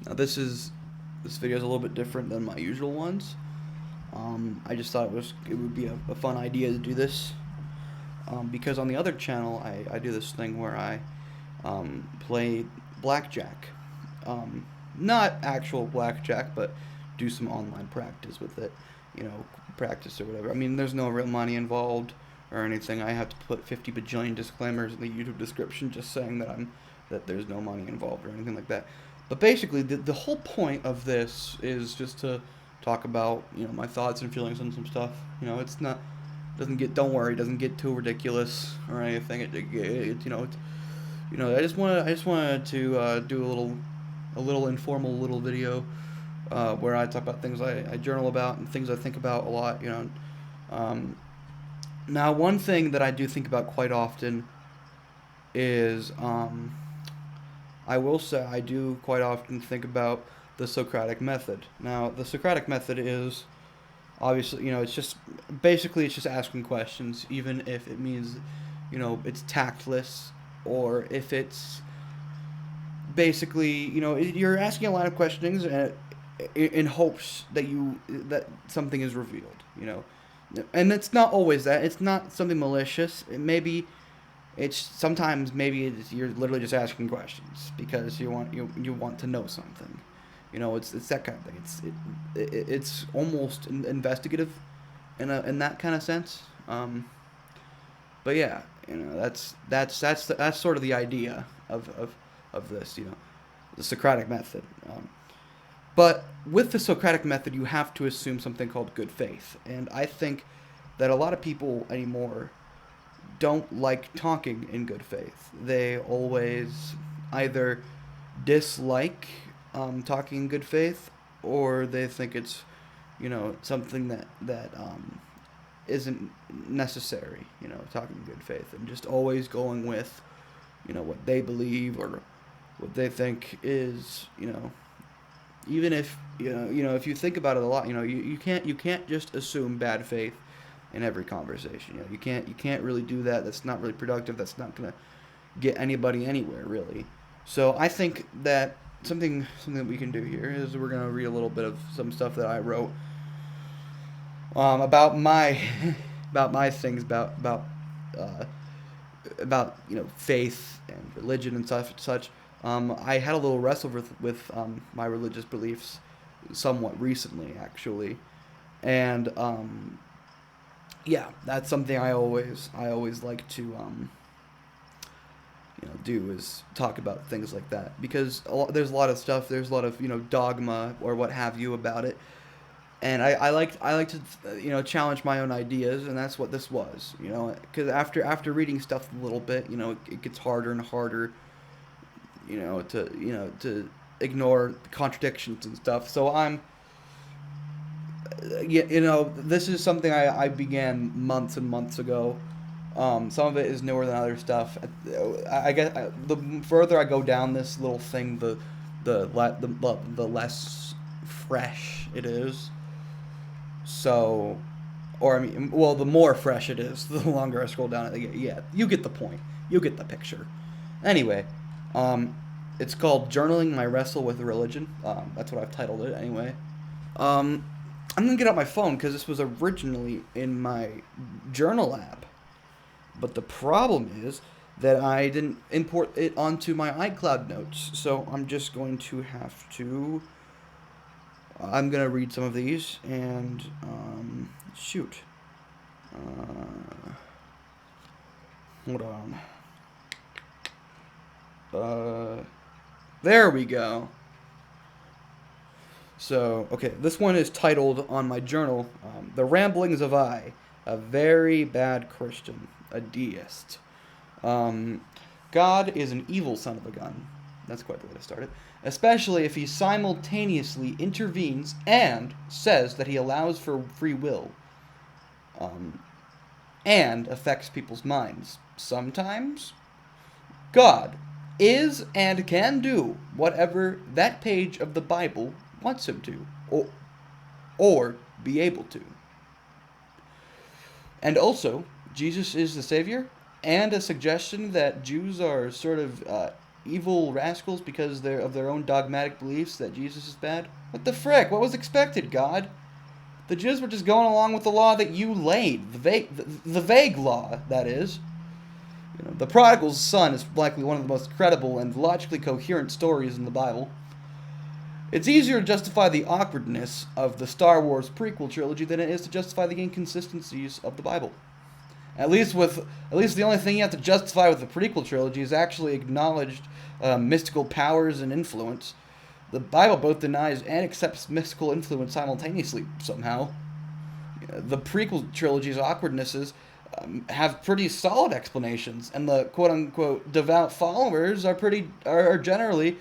Now this video is a little bit different than my usual ones. I just thought it would be a fun idea to do this, because on the other channel I do this thing where I play blackjack. Not actual blackjack, but do some online practice with it. You know, practice or whatever. I mean, there's no real money involved or anything. I have to put 50 bajillion disclaimers in the YouTube description just saying that there's no money involved or anything like that. But basically, the whole point of this is just to talk about, my thoughts and feelings on some stuff. It's not doesn't get don't worry, it doesn't get too ridiculous or anything. I just wanted to do a little informal little video, where I talk about things I journal about and things I think about a lot. Um, Now, one thing that I do think about quite often is, I will say I do quite often think about the Socratic method. Now, the Socratic method is obviously, it's just asking questions, even if it means, it's tactless, or if it's basically, you're asking a lot of questions, in hopes that something is revealed, and it's not always that. It's not something malicious. You're literally just asking questions because you want to know something. It's that kind of thing. It's almost investigative in that kind of sense. But yeah, that's sort of the idea of this. The Socratic method. But with the Socratic method, you have to assume something called good faith, and I think that a lot of people anymore don't like talking in good faith. They always either dislike talking in good faith, or they think it's something that isn't necessary. Talking in good faith and just always going with what they believe or what they think is even if if you think about it a lot, you can't just assume bad faith in every conversation. You can't really do that. That's not really productive. That's not gonna get anybody anywhere, really. So I think that something that we can do here is we're gonna read a little bit of some stuff that I wrote, about my about my things uh, about faith and religion and such. I had a little wrestle with my religious beliefs somewhat recently, actually, and yeah, that's something I always like to do, is talk about things like that, because there's a lot of stuff, there's a lot of dogma or what have you about it, and I like to challenge my own ideas, and that's what this was, because after reading stuff a little bit, it gets harder and harder, to ignore contradictions and stuff. So this is something I began months and months ago. Some of it is newer than other stuff. I guess the further I go down this little thing, the less fresh it is. So, or I mean, well, the more fresh it is, the longer I scroll down it. Yeah, you get the point. You get the picture. Anyway, it's called "Journaling My Wrestle with Religion." That's what I've titled it. Anyway, um, I'm gonna get out my phone because this was originally in my journal app. But the problem is that I didn't import it onto my iCloud notes, so I'm just going to have to. I'm gonna read some of these and shoot. Uh, Hold on. There we go. So, okay, this one is titled on my journal, "The Ramblings of I, a Very Bad Christian, a Deist." Um, God is an evil son of a gun. That's quite the way to start it. Especially if he simultaneously intervenes and says that he allows for free will, um, and affects people's minds. Sometimes God is and can do whatever that page of the Bible wants him to, or be able to. And also, Jesus is the Savior, and a suggestion that Jews are sort of evil rascals because they're of their own dogmatic beliefs that Jesus is bad? What the frick? What was expected, God? The Jews were just going along with the law that you laid, the vague law, that is. The prodigal son is likely one of the most credible and logically coherent stories in the Bible. It's easier to justify the awkwardness of the Star Wars prequel trilogy than it is to justify the inconsistencies of the Bible. At least the only thing you have to justify with the prequel trilogy is actually acknowledged mystical powers and influence. The Bible both denies and accepts mystical influence simultaneously somehow. The prequel trilogy's awkwardnesses have pretty solid explanations, and the quote-unquote devout followers are generally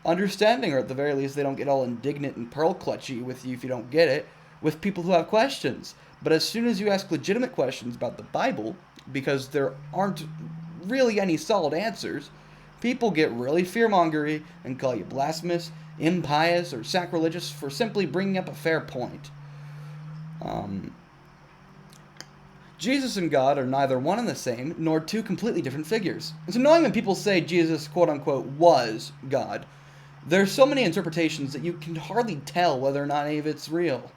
understanding, or at the very least they don't get all indignant and pearl clutchy with you if you don't get it, with people who have questions. But as soon as you ask legitimate questions about the Bible, because there aren't really any solid answers, people get really fear-mongery and call you blasphemous, impious, or sacrilegious for simply bringing up a fair point. Jesus and God are neither one and the same, nor two completely different figures. It's annoying when people say Jesus, quote-unquote, was God. There's so many interpretations that you can hardly tell whether or not any of it's real.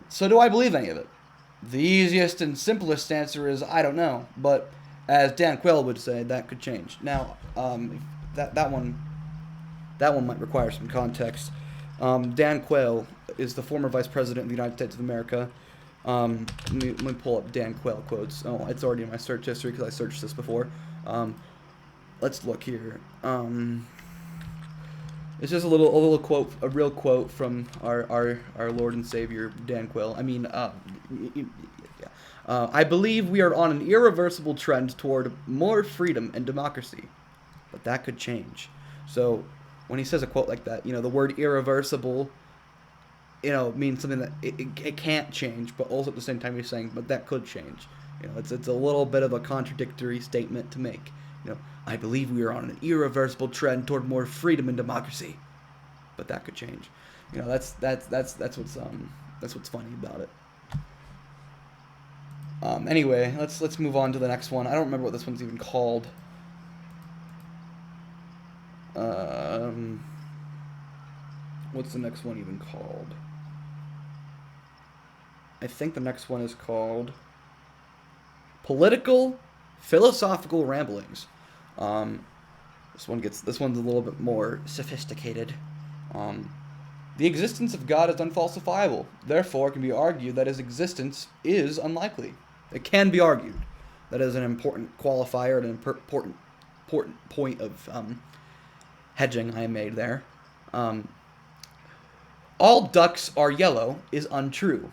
So do I believe any of it? The easiest and simplest answer is I don't know, but as Dan Quayle would say, that could change. Now, that one might require some context. Dan Quayle is the former Vice President of the United States of America. Let me pull up Dan Quayle quotes. Oh, it's already in my search history because I searched this before. Let's look here. It's just a little quote, a real quote from our Lord and Savior Dan Quayle. I believe we are on an irreversible trend toward more freedom and democracy, but that could change. So when he says a quote like that, the word irreversible, means something that it can't change, but also at the same time he's saying, but that could change. It's a little bit of a contradictory statement to make. I believe we are on an irreversible trend toward more freedom and democracy, but that could change. That's what's funny about it. Anyway, let's move on to the next one. I don't remember what this one's even called. What's the next one even called? I think the next one is called Political Philosophical Ramblings. This one's a little bit more sophisticated. The existence of God is unfalsifiable. Therefore, it can be argued that his existence is unlikely. It can be argued. That is an important qualifier and an important point of hedging I made there. All ducks are yellow is untrue.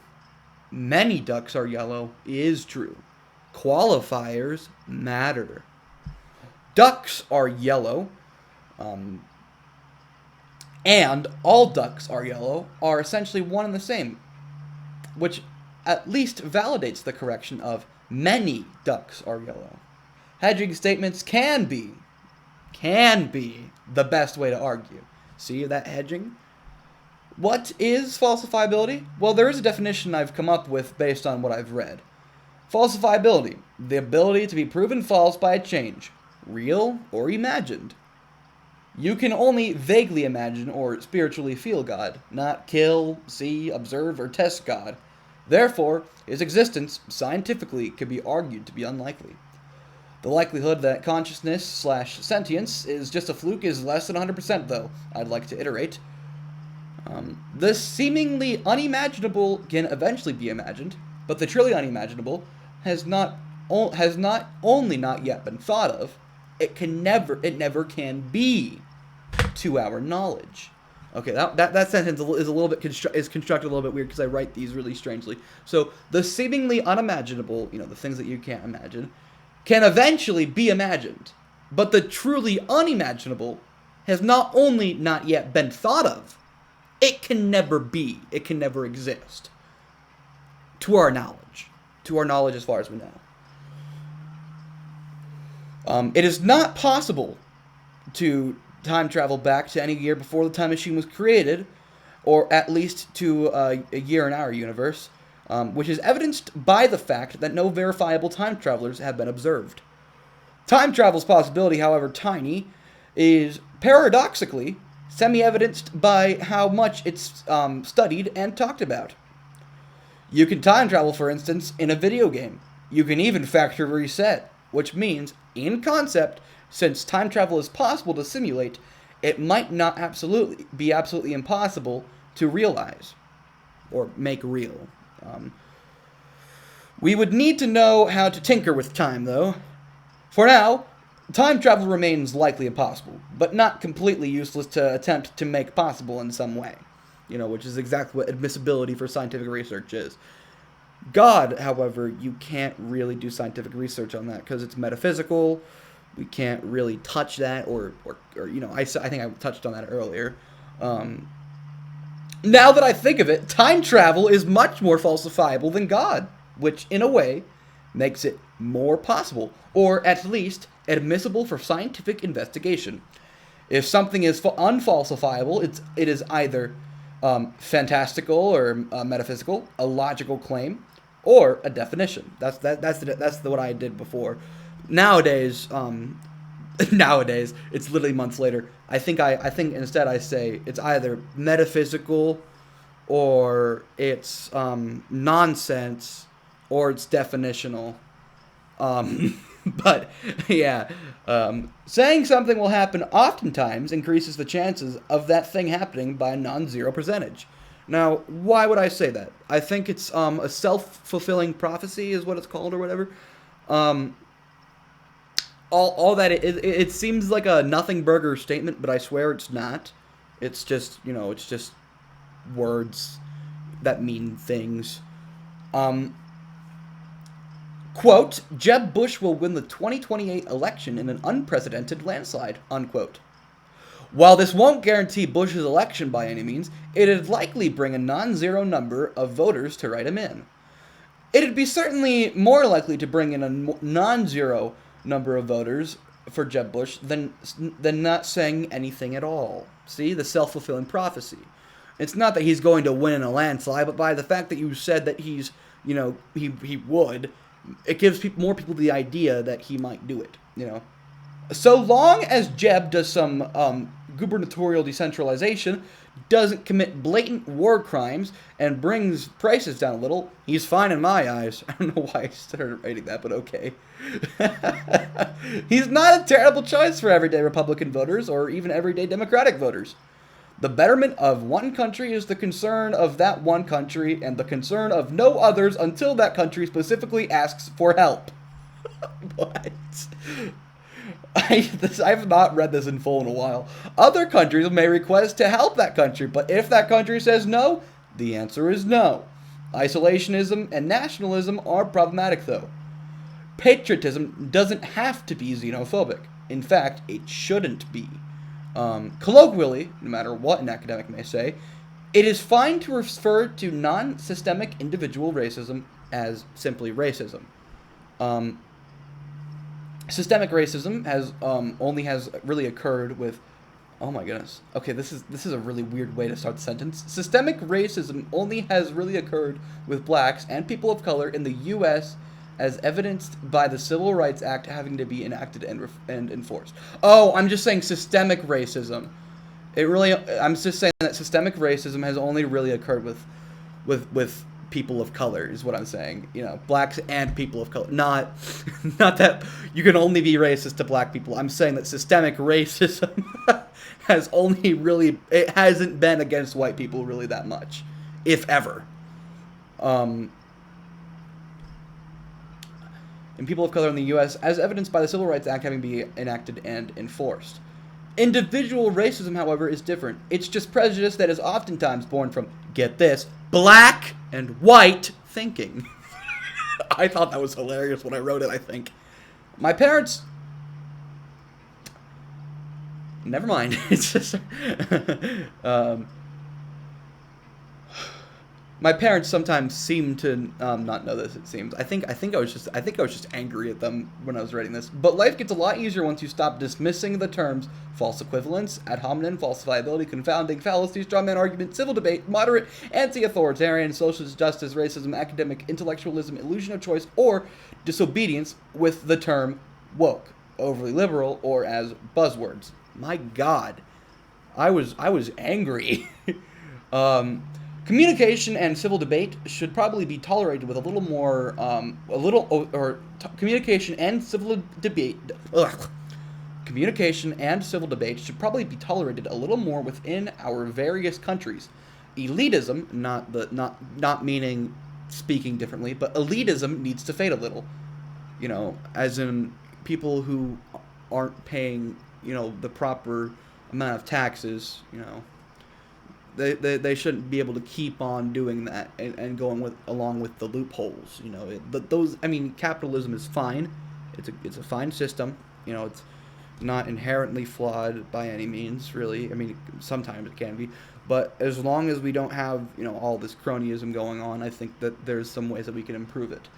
Many ducks are yellow is true. Qualifiers matter. Ducks are yellow, and all ducks are yellow are essentially one and the same, which at least validates the correction of many ducks are yellow. Hedging statements can be the best way to argue. See that hedging? What is falsifiability? Well, there is a definition I've come up with based on what I've read. Falsifiability, the ability to be proven false by a change, real or imagined. You can only vaguely imagine or spiritually feel God, not kill, see, observe, or test God. Therefore, his existence, scientifically, can be argued to be unlikely. The likelihood that consciousness/sentience is just a fluke is less than 100%, though, I'd like to iterate. The seemingly unimaginable can eventually be imagined, but the truly unimaginable has not only not yet been thought of, it never can be to our knowledge. Okay, that sentence is a little bit constructed a little bit weird because I write these really strangely. So the seemingly unimaginable, the things that you can't imagine, can eventually be imagined, but the truly unimaginable has not only not yet been thought of, it can never be, it can never exist. To our knowledge as far as we know. It is not possible to time travel back to any year before the time machine was created, or at least to a year in our universe, which is evidenced by the fact that no verifiable time travelers have been observed. Time travel's possibility, however tiny, is paradoxically semi-evidenced by how much it's studied and talked about. You can time travel, for instance, in a video game. You can even factory reset, which means, in concept, since time travel is possible to simulate, it might not be absolutely impossible to realize or make real. We would need to know how to tinker with time, though. For now, time travel remains likely impossible, but not completely useless to attempt to make possible in some way. Which is exactly what admissibility for scientific research is. God, however, you can't really do scientific research on that because it's metaphysical. We can't really touch that, or I think I touched on that earlier. Now that I think of it, time travel is much more falsifiable than God, which, in a way, makes it more possible, or at least admissible for scientific investigation. If something is unfalsifiable, it is either fantastical or metaphysical, a logical claim, or a definition. That's what I did before. Nowadays, it's literally months later. I think instead I say it's either metaphysical, or it's nonsense, or it's definitional. But yeah, saying something will happen oftentimes increases the chances of that thing happening by a non-zero percentage. Now, why would I say that? I think it's a self-fulfilling prophecy is what it's called, or whatever. All that it seems like a nothing burger statement, but I swear it's not. It's just words that mean things. Quote, Jeb Bush will win the 2028 election in an unprecedented landslide, unquote. While this won't guarantee Bush's election by any means, it'd likely bring a non-zero number of voters to write him in. It'd be certainly more likely to bring in a non-zero number of voters for Jeb Bush than not saying anything at all. See, the self-fulfilling prophecy. It's not that he's going to win in a landslide, but by the fact that you said that he would, it gives more people the idea that he might do it, So long as Jeb does some gubernatorial decentralization, doesn't commit blatant war crimes, and brings prices down a little, he's fine in my eyes. I don't know why I started writing that, but okay. He's not a terrible choice for everyday Republican voters, or even everyday Democratic voters. The betterment of one country is the concern of that one country, and the concern of no others until that country specifically asks for help. What? I have not read this in full in a while. Other countries may request to help that country, but if that country says no, the answer is no. Isolationism and nationalism are problematic, though. Patriotism doesn't have to be xenophobic. In fact, it shouldn't be. Colloquially, no matter what an academic may say, it is fine to refer to non-systemic individual racism as simply racism. Systemic racism only has really occurred with... Oh my goodness. Okay, this is a really weird way to start the sentence. Systemic racism only has really occurred with blacks and people of color in the U.S., as evidenced by the Civil Rights Act having to be enacted and enforced. Oh, I'm just saying systemic racism. I'm just saying that systemic racism has only really occurred with people of color, is what I'm saying. Blacks and people of color. Not that you can only be racist to black people. I'm saying that systemic racism it hasn't been against white people really that much, if ever. And people of color in the U.S., as evidenced by the Civil Rights Act having to be enacted and enforced. Individual racism, however, is different. It's just prejudice that is oftentimes born from, get this, black and white thinking. I thought that was hilarious when I wrote it, I think. My parents... Never mind. It's just... My parents sometimes seem to not know this. It seems. I think I was just angry at them when I was writing this. But life gets a lot easier once you stop dismissing the terms false equivalence, ad hominem, falsifiability, confounding, fallacy, strawman argument, civil debate, moderate, anti-authoritarian, social justice, racism, academic intellectualism, illusion of choice, or disobedience with the term woke overly liberal or as buzzwords. My God, I was angry. um, Communication and civil debate should probably be tolerated with a little more, communication and civil debate. Ugh. Communication and civil debate should probably be tolerated a little more within our various countries. Elitism, not meaning speaking differently, but elitism needs to fade a little. As in people who aren't paying, the proper amount of taxes, they shouldn't be able to keep on doing that and going along with the loopholes. Capitalism is fine. It's a fine system. It's not inherently flawed by any means, really. Sometimes it can be, but as long as we don't have all this cronyism going on, I think that there's some ways that we can improve it.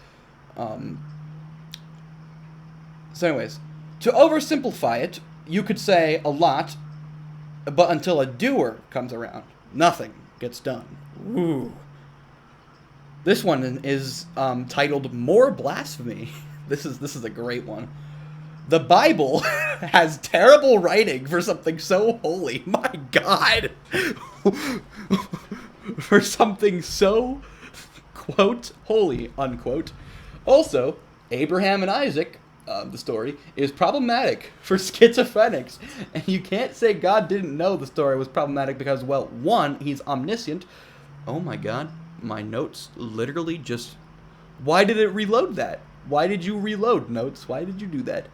So anyways, to oversimplify it, you could say a lot, but until a doer comes around, nothing gets done. Ooh. This one is titled "More Blasphemy." This is a great one. The Bible has terrible writing for something so holy. My God. For something so, quote, holy, unquote. Also, Abraham and Isaac, the story, is problematic for schizophrenics. And you can't say God didn't know the story was problematic because, well, one, he's omniscient. Oh my God, my notes literally just... Why did it reload that? Why did you reload, notes? Why did you do that?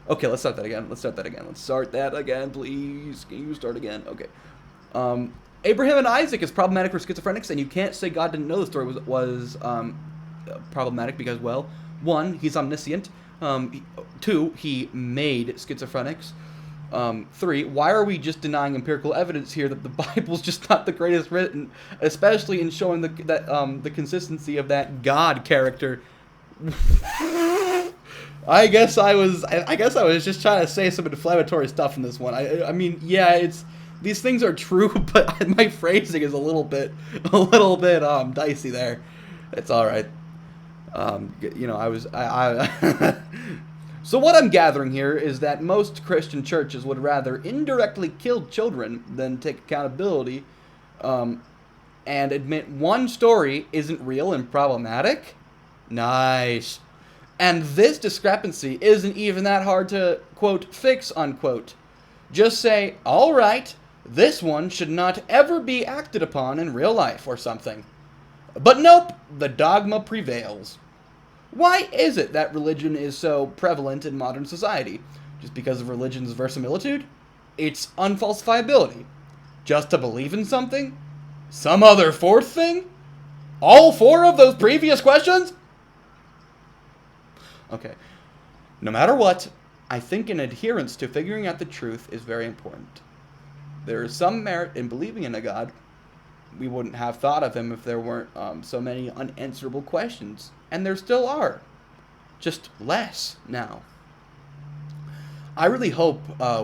Okay, let's start that again. Let's start that again, please. Can you start again? Okay. Abraham and Isaac is problematic for schizophrenics, and you can't say God didn't know the story was problematic because, well, one, he's omniscient. Two, he made schizophrenics. Three, why are we just denying empirical evidence here that the Bible's just not the greatest written, especially in showing the consistency of that God character? I guess I was just trying to say some inflammatory stuff in this one. These things are true, but my phrasing is a little bit dicey there. It's all right. So what I'm gathering here is that most Christian churches would rather indirectly kill children than take accountability, and admit one story isn't real and problematic. Nice. And this discrepancy isn't even that hard to, quote, fix, unquote. Just say, all right, this one should not ever be acted upon in real life or something. But nope, the dogma prevails. Why is it that religion is so prevalent in modern society? Just because of religion's verisimilitude? Its unfalsifiability? Just to believe in something? Some other fourth thing? All four of those previous questions? Okay. No matter what, I think an adherence to figuring out the truth is very important. There is some merit in believing in a God. We wouldn't have thought of him if there weren't so many unanswerable questions. And there still are. Just less now. I really hope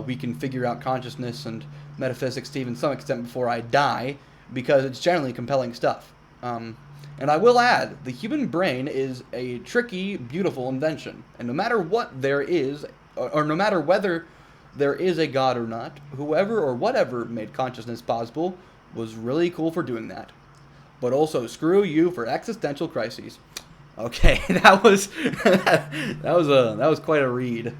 we can figure out consciousness and metaphysics to even some extent before I die, because it's generally compelling stuff. And I will add, the human brain is a tricky, beautiful invention. And no matter what there is, or no matter whether there is a God or not, whoever or whatever made consciousness possible was really cool for doing that. But also, screw you for existential crises. Okay, that was quite a read.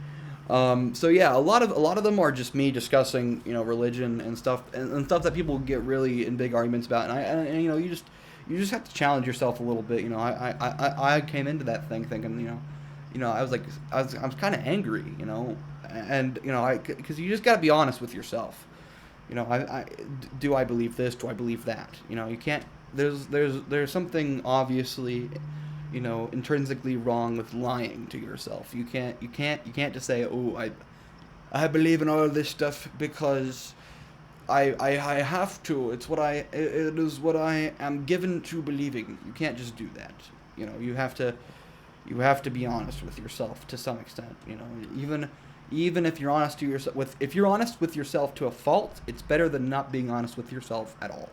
So yeah, a lot of them are just me discussing, religion and stuff that people get really in big arguments about, and you just have to challenge yourself a little bit. I came into that thing thinking, I was kind of angry, and because you just got to be honest with yourself. Do I believe this? Do I believe that? You can't. There's something obviously, intrinsically wrong with lying to yourself. You can't just say, oh, I believe in all of this stuff because I have to. It is what I am given to believing. You can't just do that. You have to be honest with yourself to some extent. Even if you're honest to yourself, if you're honest with yourself to a fault, it's better than not being honest with yourself at all.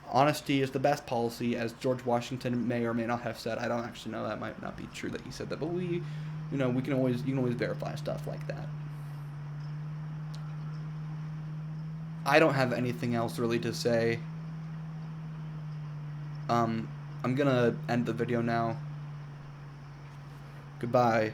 Honesty is the best policy, as George Washington may or may not have said. I don't actually know. That might not be true that he said that, but you can always verify stuff like that. I don't have anything else really to say. I'm gonna end the video now. Goodbye.